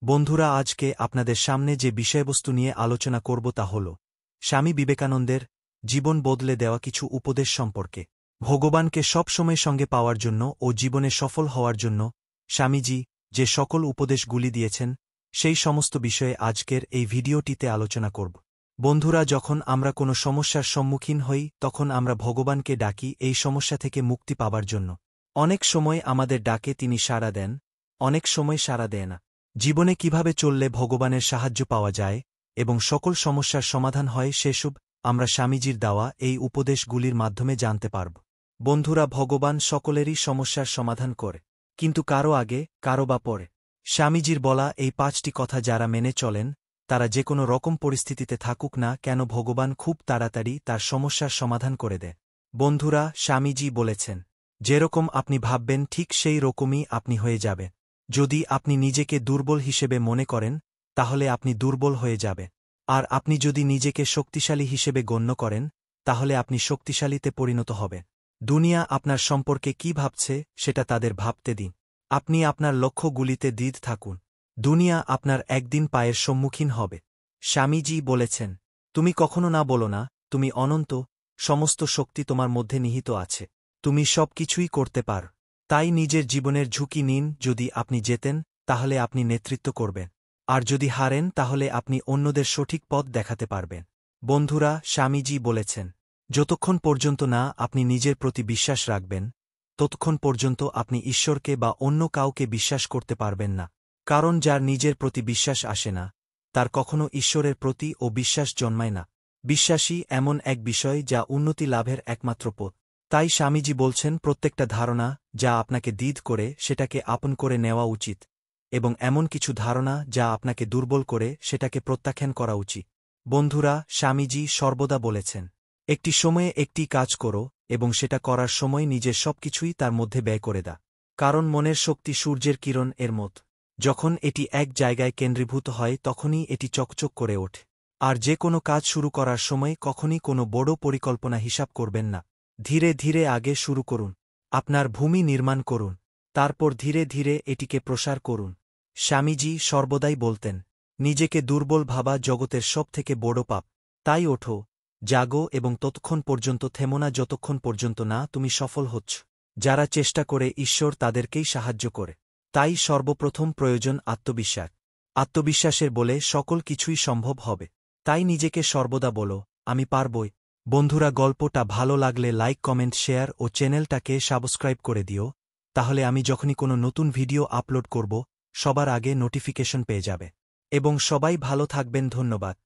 বন্ধুরা, আজকে আপনাদের সামনে যে বিষয়বস্তু নিয়ে আলোচনা করব তা হল স্বামী বিবেকানন্দের জীবন বদলে দেওয়া কিছু উপদেশ সম্পর্কে। ভগবানকে সবসময় সঙ্গে পাওয়ার জন্য ও জীবনে সফল হওয়ার জন্য স্বামীজি যে সকল উপদেশগুলি দিয়েছেন সেই সমস্ত বিষয়ে আজকের এই ভিডিওটিতে আলোচনা করব। বন্ধুরা, যখন আমরা কোনো সমস্যার সম্মুখীন হই তখন আমরা ভগবানকে ডাকি এই সমস্যা থেকে মুক্তি পাবার জন্য। অনেক সময় আমাদের ডাকে তিনি সাড়া দেন, অনেক সময় সাড়া দেয় না। জীবনে কিভাবে চললে ভগবানের সাহায্য পাওয়া যায় এবং সকল সমস্যার সমাধান হয় সেসব আমরা স্বামীজির দেওয়া এই উপদেশগুলির মাধ্যমে জানতে পারব। বন্ধুরা, ভগবান সকলেরই সমস্যার সমাধান করে, কিন্তু কারো আগে কারো বা পরে। স্বামীজির বলা এই 5টি কথা যারা মেনে চলেন তারা যে কোনো রকম পরিস্থিতিতে থাকুক না কেন ভগবান খুব তাড়াতাড়ি তার সমস্যার সমাধান করে দেয়। বন্ধুরা, স্বামীজি বলেছেন, যেরকম আপনি ভাববেন ঠিক সেই রকমই আপনি হয়ে যাবেন। যদি আপনি নিজেকে দুর্বল হিসেবে মনে করেন তাহলে আপনি দুর্বল হয়ে যাবেন, আর আপনি যদি নিজেকে শক্তিশালী হিসেবে গণ্য করেন তাহলে আপনি শক্তিশালীতে পরিণত হবেন। দুনিয়া আপনার সম্পর্কে কি ভাবছে সেটা তাদের ভাবতে দিন। আপনি আপনার লক্ষ্যগুলিতে দৃঢ় থাকুন। দুনিয়া আপনার একদিন পায়ের সম্মুখীন হবে। স্বামীজি বলেছেন, তুমি কখনো না বলো না তুমি অনন্ত, সমস্ত শক্তি তোমার মধ্যে নিহিত আছে, তুমি সব কিছুই করতে পার। তাই নিজের জীবনের ঝুঁকি নিন। যদি আপনি জেতেন তাহলে আপনি নেতৃত্ব করবেন, আর যদি হারেন তাহলে আপনি অন্যদের সঠিক পথ দেখাতে পারবেন। বন্ধুরা, স্বামীজি বলেছেন, যতক্ষণ পর্যন্ত না আপনি নিজের প্রতি বিশ্বাস রাখবেন ততক্ষণ পর্যন্ত আপনি ঈশ্বরকে বা অন্য কাউকে বিশ্বাস করতে পারবেন না। কারণ যার নিজের প্রতি বিশ্বাস আসে না তার কখনো ঈশ্বরের প্রতি ও বিশ্বাস জন্মায় না। বিশ্বাসই এমন এক বিষয় যা উন্নতি লাভের একমাত্র পথ। তাই স্বামীজি বলছেন, প্রত্যেকটা ধারণা যা আপনাকে দৃঢ় করে সেটাকে আপন করে নেওয়া উচিত, এবং এমন কিছু ধারণা যা আপনাকে দুর্বল করে সেটাকে প্রত্যাখ্যান করা উচিত। বন্ধুরা, স্বামীজি সর্বদা বলেছেন, একটি সময়ে একটি কাজ করো এবং সেটা করার সময় নিজের সবকিছুই তার মধ্যে ব্যয় করে দাও। কারণ মনের শক্তি সূর্যের কিরণ এর মত, যখন এটি এক জায়গায় কেন্দ্রীভূত হয় তখনই এটি চকচক করে ওঠে। আর যে কোনো কাজ শুরু করার সময় কখনই কোনো বড় পরিকল্পনা হিসাব করবেন না। ধীরে ধীরে আগে শুরু করুন, আপনার ভূমি নির্মাণ করুন, তারপর ধীরে ধীরে এটিকে প্রসার করুন। স্বামীজি সর্বদাই বলতেন, নিজেকে দুর্বল ভাবা জগতের সবথেকে বড় পাপ। তাই ওঠো, জাগো এবং ততক্ষণ পর্যন্ত থেমো না যতক্ষণ পর্যন্ত না তুমি সফল হচ্ছ। যারা চেষ্টা করে ঈশ্বর তাদেরকেই সাহায্য করে। তাই সর্বপ্রথম প্রয়োজন আত্মবিশ্বাস। আত্মবিশ্বাসের বলে সকল কিছুই সম্ভব হবে। তাই নিজেকে সর্বদা বলো, আমি পারবই। বন্ধুরা, গল্পটা ভালো লাগলে লাইক, কমেন্ট, শেয়ার ও চ্যানেলটাকে সাবস্ক্রাইব করে দিও, তাহলে আমি যখনই কোনো নতুন ভিডিও আপলোড করব সবার আগে নোটিফিকেশন পেয়ে যাবে। এবং সবাই ভালো থাকবেন। ধন্যবাদ।